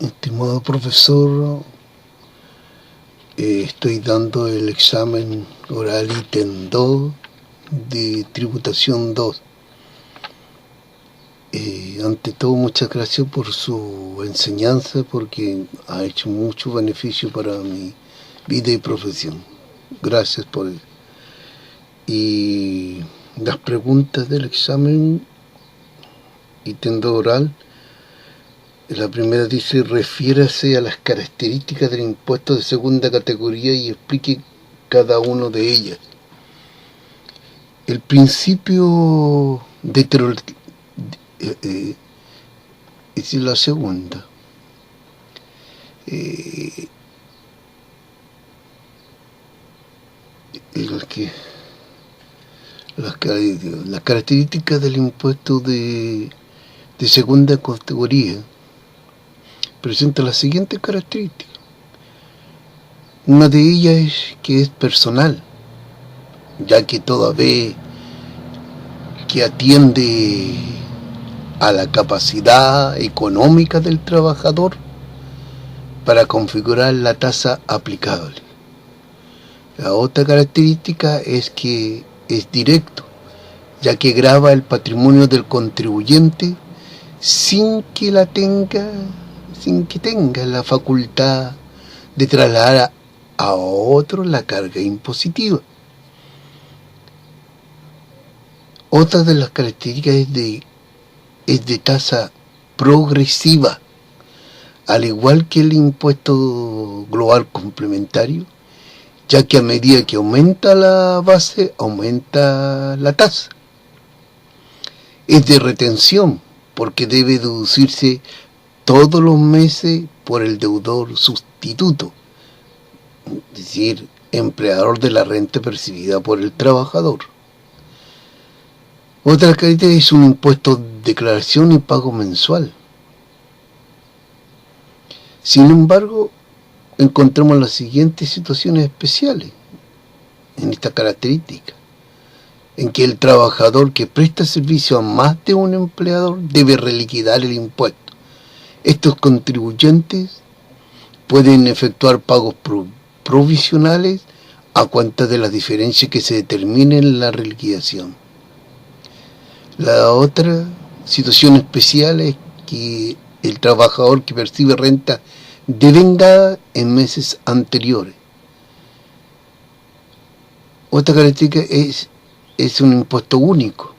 Estimado profesor, estoy dando el examen oral ítem 2 de tributación 2. Ante todo, muchas gracias por su enseñanza, porque ha hecho mucho beneficio para mi vida y profesión. Gracias por eso. Y las preguntas del examen ítem 2 oral. La primera dice: refiérase a las características del impuesto de segunda categoría y explique cada una de ellas. El principio de es la segunda. Las características del impuesto de segunda categoría presenta las siguientes características. Una de ellas es que es personal, ya que toda vez que atiende a la capacidad económica del trabajador para configurar la tasa aplicable. La otra característica es que es directo, ya que grava el patrimonio del contribuyente sin que tenga la facultad de trasladar a otro la carga impositiva. Otra de las características es de tasa progresiva, al igual que el impuesto global complementario, ya que a medida que aumenta la base, aumenta la tasa. Es de retención, porque debe deducirse todos los meses por el deudor sustituto, es decir, empleador de la renta percibida por el trabajador. Otra característica es un impuesto de declaración y pago mensual. Sin embargo, encontramos las siguientes situaciones especiales en esta característica, en que el trabajador que presta servicio a más de un empleador debe reliquidar el impuesto. Estos contribuyentes pueden efectuar pagos provisionales a cuenta de las diferencias que se determinen en la reliquidación. La otra situación especial es que el trabajador que percibe renta devengada en meses anteriores. Otra característica es un impuesto único,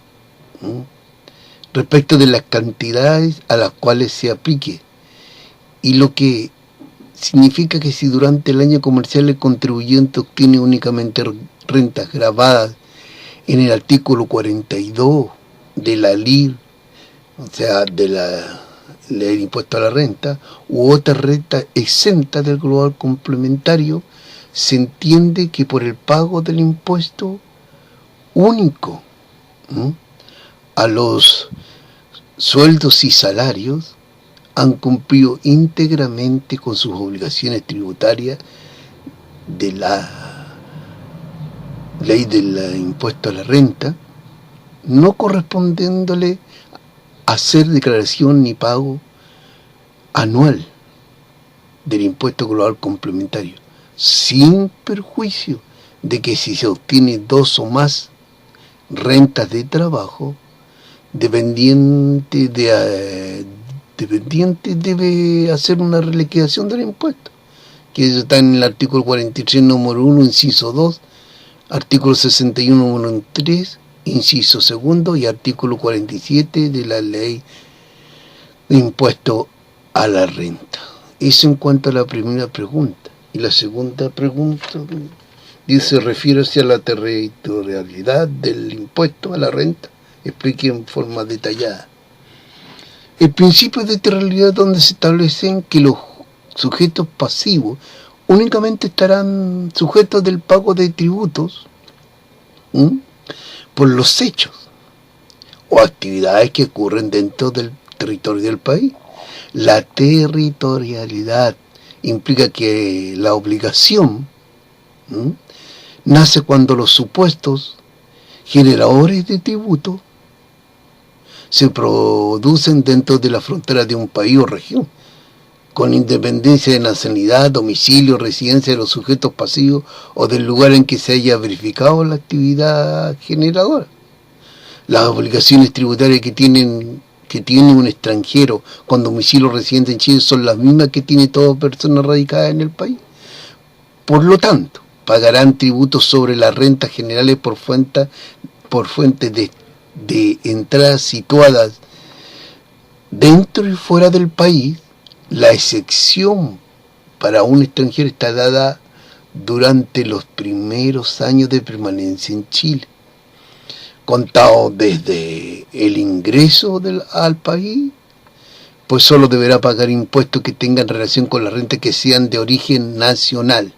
respecto de las cantidades a las cuales se aplique, y lo que significa que si durante el año comercial el contribuyente obtiene únicamente rentas grabadas en el artículo 42 de la LIR, o sea, de la ley del impuesto a la renta, u otra renta exenta del global complementario, se entiende que por el pago del impuesto único a los sueldos y salarios han cumplido íntegramente con sus obligaciones tributarias de la ley del impuesto a la renta, no correspondiéndole hacer declaración ni pago anual del impuesto global complementario, sin perjuicio de que si se obtiene 2 o más rentas de trabajo, dependiente debe hacer una reliquidación del impuesto, que eso está en el artículo 43, número 1, inciso 2, artículo 61, número 3, inciso 2, y artículo 47 de la ley de impuesto a la renta. Eso en cuanto a la primera pregunta. Y la segunda pregunta dice: refiérase a la territorialidad del impuesto a la renta. Explique en forma detallada. El principio de territorialidad, donde se establecen que los sujetos pasivos únicamente estarán sujetos del pago de tributos por los hechos o actividades que ocurren dentro del territorio del país. La territorialidad implica que la obligación nace cuando los supuestos generadores de tributos se producen dentro de la frontera de un país o región, con independencia de nacionalidad, domicilio, residencia de los sujetos pasivos o del lugar en que se haya verificado la actividad generadora. Las obligaciones tributarias que tiene un extranjero con domicilio residente en Chile son las mismas que tiene toda persona radicada en el país. Por lo tanto, pagarán tributos sobre las rentas generales por fuentes de entradas situadas dentro y fuera del país. La excepción para un extranjero está dada durante los primeros años de permanencia en Chile, contado desde el ingreso al país, pues solo deberá pagar impuestos que tengan relación con las rentas que sean de origen nacional.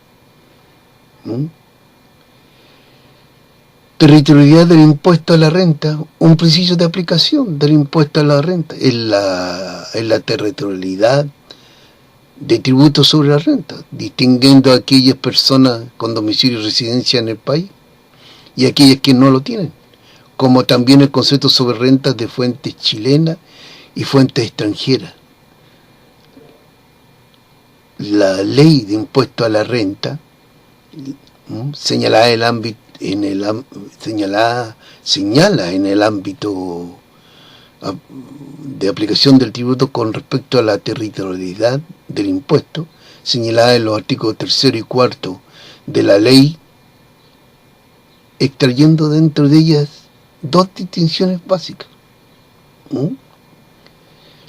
Territorialidad del impuesto a la renta. Un principio de aplicación del impuesto a la renta es la territorialidad de tributos sobre la renta, distinguiendo a aquellas personas con domicilio y residencia en el país y aquellas que no lo tienen, como también el concepto sobre rentas de fuentes chilenas y fuentes extranjeras. La ley de impuesto a la renta señala en el ámbito de aplicación del tributo con respecto a la territorialidad del impuesto, señalada en los artículos 3 y 4 de la ley, extrayendo dentro de ellas dos distinciones básicas.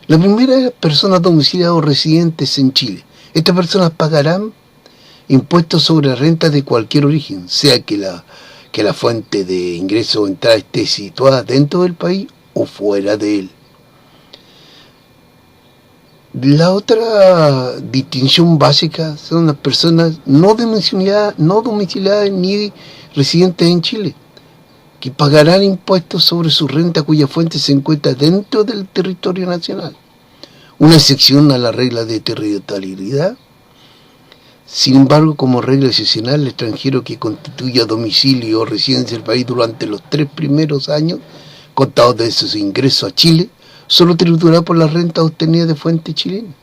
La primera es personas domiciliadas o residentes en Chile. Estas personas pagarán impuestos sobre la renta de cualquier origen, sea que la fuente de ingreso o entrada esté situada dentro del país o fuera de él. La otra distinción básica son las personas no domiciliadas ni residentes en Chile, que pagarán impuestos sobre su renta cuya fuente se encuentra dentro del territorio nacional. Una excepción a la regla de territorialidad. Sin embargo, como regla excepcional, el extranjero que constituya domicilio o residencia del país durante los 3 primeros años contados desde su ingreso a Chile, solo tributará por las rentas obtenidas de fuente chilena,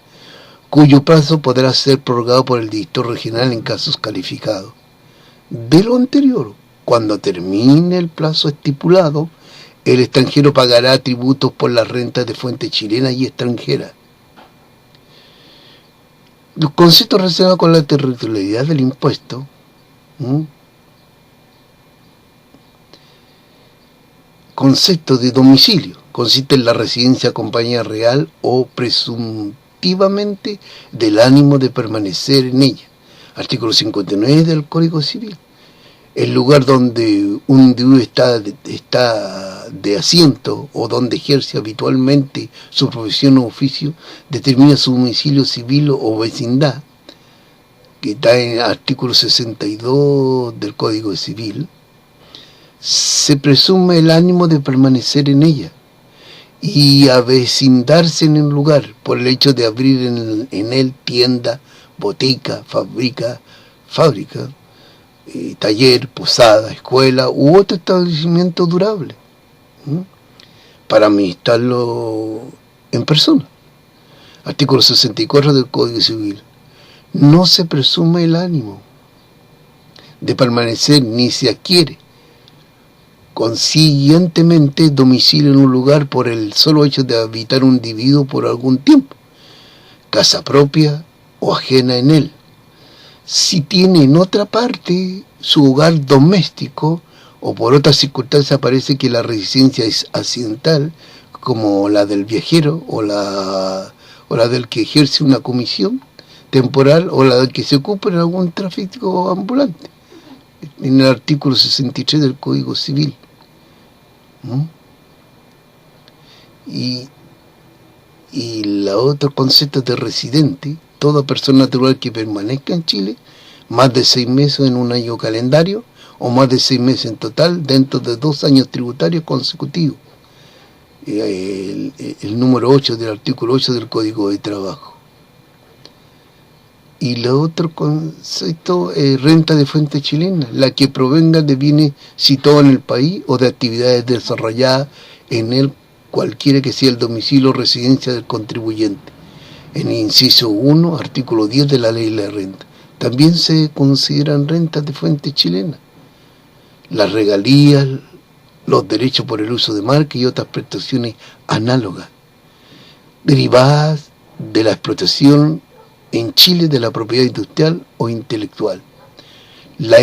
cuyo plazo podrá ser prorrogado por el director regional en casos calificados. De lo anterior, cuando termine el plazo estipulado, el extranjero pagará tributos por las rentas de fuente chilena y extranjera. Los conceptos relacionados con la territorialidad del impuesto, concepto de domicilio, consiste en la residencia compañía real o presuntivamente del ánimo de permanecer en ella. Artículo 59 del Código Civil. El lugar donde un individuo está de asiento o donde ejerce habitualmente su profesión o oficio determina su domicilio civil o vecindad, que está en el artículo 62 del Código Civil. Se presume el ánimo de permanecer en ella y avecindarse en el lugar por el hecho de abrir en él tienda, botica, fábrica, taller, posada, escuela u otro establecimiento durable, para administrarlo en persona. Artículo 64 del Código Civil. No se presume el ánimo de permanecer ni se adquiere consiguientemente domicilio en un lugar por el solo hecho de habitar un individuo por algún tiempo, casa propia o ajena en él. Si tiene en otra parte su hogar doméstico o por otras circunstancias parece que la residencia es accidental, como la del viajero o la del que ejerce una comisión temporal o la del que se ocupa en algún tráfico ambulante, en el artículo 63 del Código Civil. Y la otro concepto de residente, toda persona natural que permanezca en Chile más de 6 meses en un año calendario o más de 6 meses en total dentro de 2 años tributarios consecutivos. El número 8 del artículo 8 del Código de Trabajo. Y el otro concepto es renta de fuente chilena, la que provenga de bienes situados en el país o de actividades desarrolladas en él, cualquiera que sea el domicilio o residencia del contribuyente. en el inciso 1, artículo 10 de la ley de la renta. También se consideran rentas de fuente chilena. Las regalías, los derechos por el uso de marca y otras prestaciones análogas, derivadas de la explotación en Chile de la propiedad industrial o intelectual, la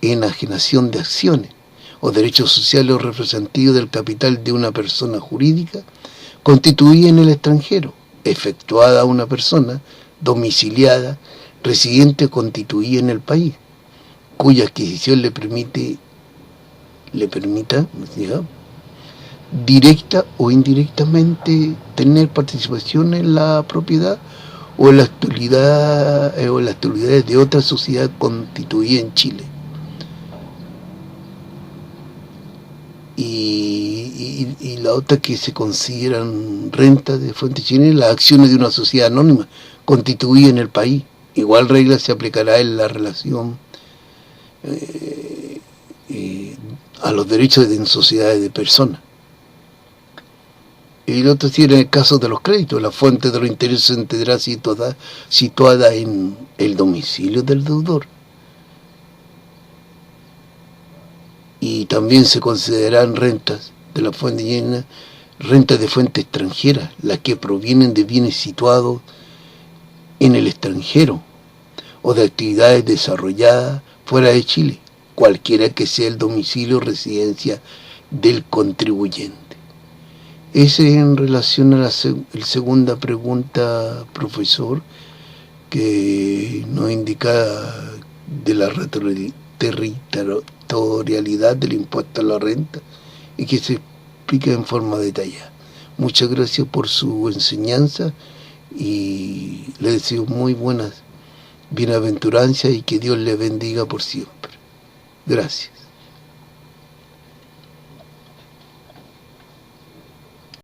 enajenación de acciones o derechos sociales o representativos del capital de una persona jurídica constituida en el extranjero, efectuada a una persona domiciliada, residente o constituida en el país, cuya adquisición le permita, digamos, directa o indirectamente tener participación en la propiedad o en las actividades de otra sociedad constituida en Chile. Y la otra que se consideran rentas de fuente chilena, las acciones de una sociedad anónima constituida en el país. Igual regla se aplicará en la relación a los derechos en sociedades de personas. Y el otro tiene el caso de los créditos, la fuente de los intereses se entenderá situada en el domicilio del deudor. Y también se considerarán rentas de la fuente llena, rentas de fuente extranjera, las que provienen de bienes situados en el extranjero o de actividades desarrolladas fuera de Chile, cualquiera que sea el domicilio o residencia del contribuyente. Ese es en relación a la segunda pregunta, profesor, que nos indica de la territorialidad del impuesto a la renta y que se explica en forma detallada. Muchas gracias por su enseñanza y le deseo muy buenas bienaventuranzas y que Dios le bendiga por siempre. Gracias.